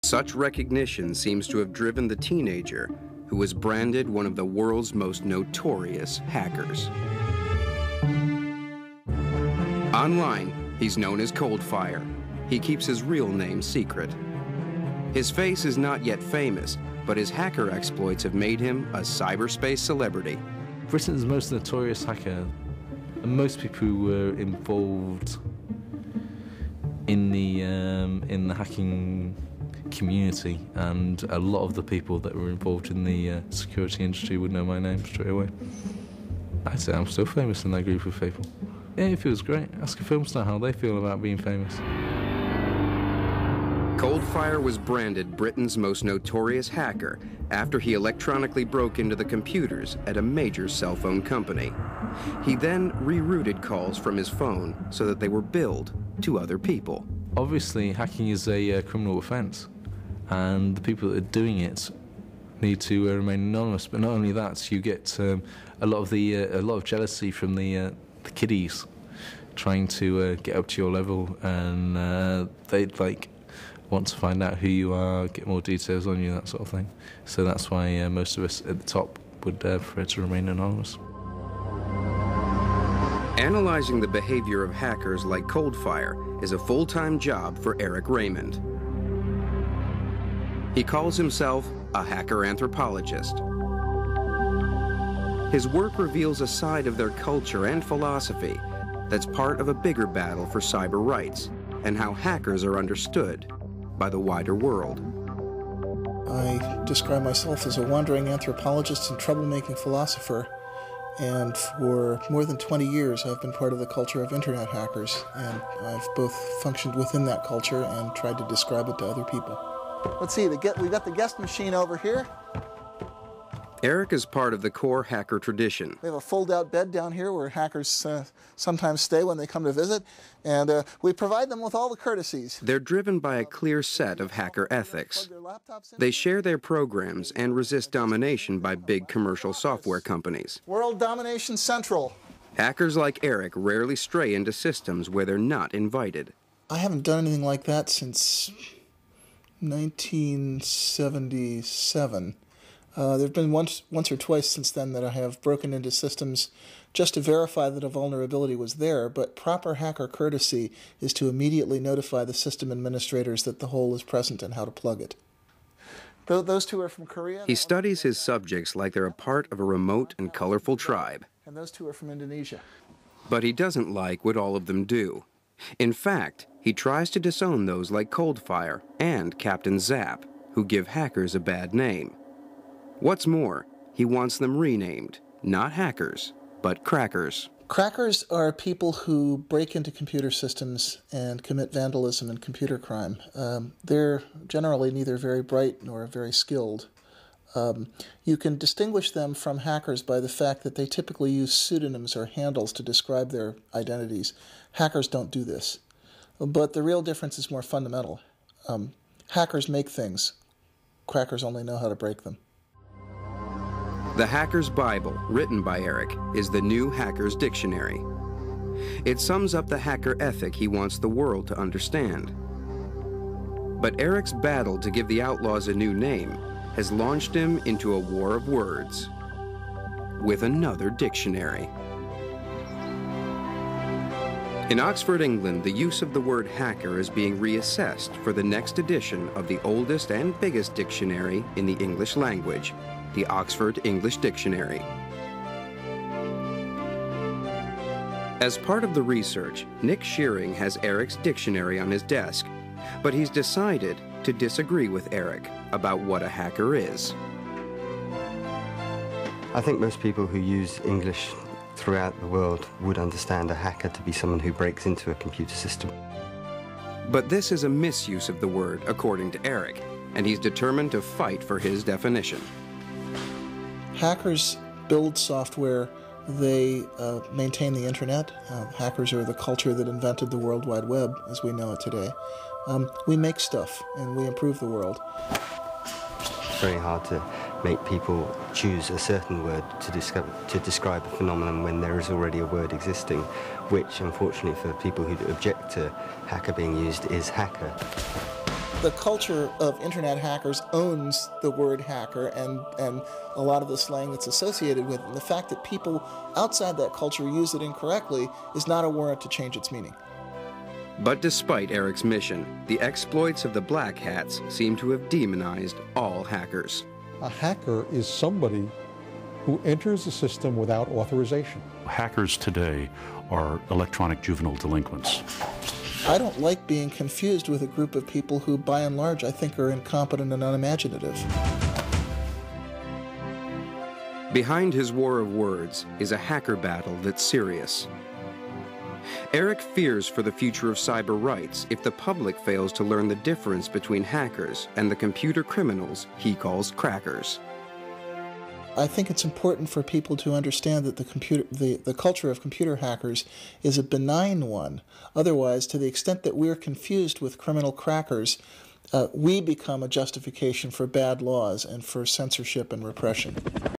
Such recognition seems to have driven the teenager who was branded one of the world's most notorious hackers. Online, he's known as Coldfire. He keeps his real name secret. His face is not yet famous, but his hacker exploits have made him a cyberspace celebrity. Britain's most notorious hacker, and most people who were involved in the hacking community, and a lot of the people that were involved in the security industry would know my name straight away. I'd say I'm still famous in that group of people. Yeah, it feels great. Ask a film star how they feel about being famous. Coldfire was branded Britain's most notorious hacker after he electronically broke into the computers at a major cell phone company. He then rerouted calls from his phone so that they were billed to other people. Obviously, hacking is a criminal offence, and the people that are doing it need to remain anonymous. But not only that, you get a lot of jealousy from the kiddies trying to get up to your level, and they'd want to find out who you are, get more details on you, that sort of thing. So that's why most of us at the top would prefer to remain anonymous. Analyzing the behavior of hackers like Coldfire is a full-time job for Eric Raymond. He calls himself a hacker anthropologist. His work reveals a side of their culture and philosophy that's part of a bigger battle for cyber rights and how hackers are understood by the wider world. I describe myself as a wandering anthropologist and troublemaking philosopher, and for more than 20 years I've been part of the culture of internet hackers, and I've both functioned within that culture and tried to describe it to other people. Let's see, we've got the guest machine over here. Eric is part of the core hacker tradition. We have a fold-out bed down here where hackers sometimes stay when they come to visit, and we provide them with all the courtesies. They're driven by a clear set of hacker ethics. They share their programs and resist domination by big commercial software companies. World Domination Central. Hackers like Eric rarely stray into systems where they're not invited. I haven't done anything like that since 1977. There have been once or twice since then that I have broken into systems just to verify that a vulnerability was there, but proper hacker courtesy is to immediately notify the system administrators that the hole is present and how to plug it. Those two are from Korea. He studies his subjects like they're a part of a remote and colorful tribe. And those two are from Indonesia. But he doesn't like what all of them do. In fact, he tries to disown those like Coldfire and Captain Zap, who give hackers a bad name. What's more, he wants them renamed, not hackers, but crackers. Crackers are people who break into computer systems and commit vandalism and computer crime. They're generally neither very bright nor very skilled. You can distinguish them from hackers by the fact that they typically use pseudonyms or handles to describe their identities. Hackers don't do this. But the real difference is more fundamental. Hackers make things. Crackers only know how to break them. The Hacker's Bible, written by Eric, is the new Hacker's Dictionary. It sums up the hacker ethic he wants the world to understand. But Eric's battle to give the outlaws a new name has launched him into a war of words with another dictionary. In Oxford, England, the use of the word hacker is being reassessed for the next edition of the oldest and biggest dictionary in the English language, the Oxford English Dictionary. As part of the research, Nick Shearing has Eric's dictionary on his desk, but he's decided to disagree with Eric about what a hacker is. I think most people who use English throughout the world would understand a hacker to be someone who breaks into a computer system. But this is a misuse of the word, according to Eric, and he's determined to fight for his definition. Hackers build software, they maintain the internet. Hackers are the culture that invented the World Wide Web as we know it today. We make stuff and we improve the world. It's very hard to make people choose a certain word to describe a phenomenon when there is already a word existing, which unfortunately for people who object to hacker being used is hacker. The culture of internet hackers owns the word hacker and a lot of the slang that's associated with it. And the fact that people outside that culture use it incorrectly is not a warrant to change its meaning. But despite Eric's mission, the exploits of the Black Hats seem to have demonized all hackers. A hacker is somebody who enters the system without authorization. Hackers today are electronic juvenile delinquents. I don't like being confused with a group of people who, by and large, I think are incompetent and unimaginative. Behind his war of words is a hacker battle that's serious. Eric fears for the future of cyber rights if the public fails to learn the difference between hackers and the computer criminals he calls crackers. I think it's important for people to understand that the culture of computer hackers is a benign one. Otherwise, to the extent that we're confused with criminal crackers, we become a justification for bad laws and for censorship and repression.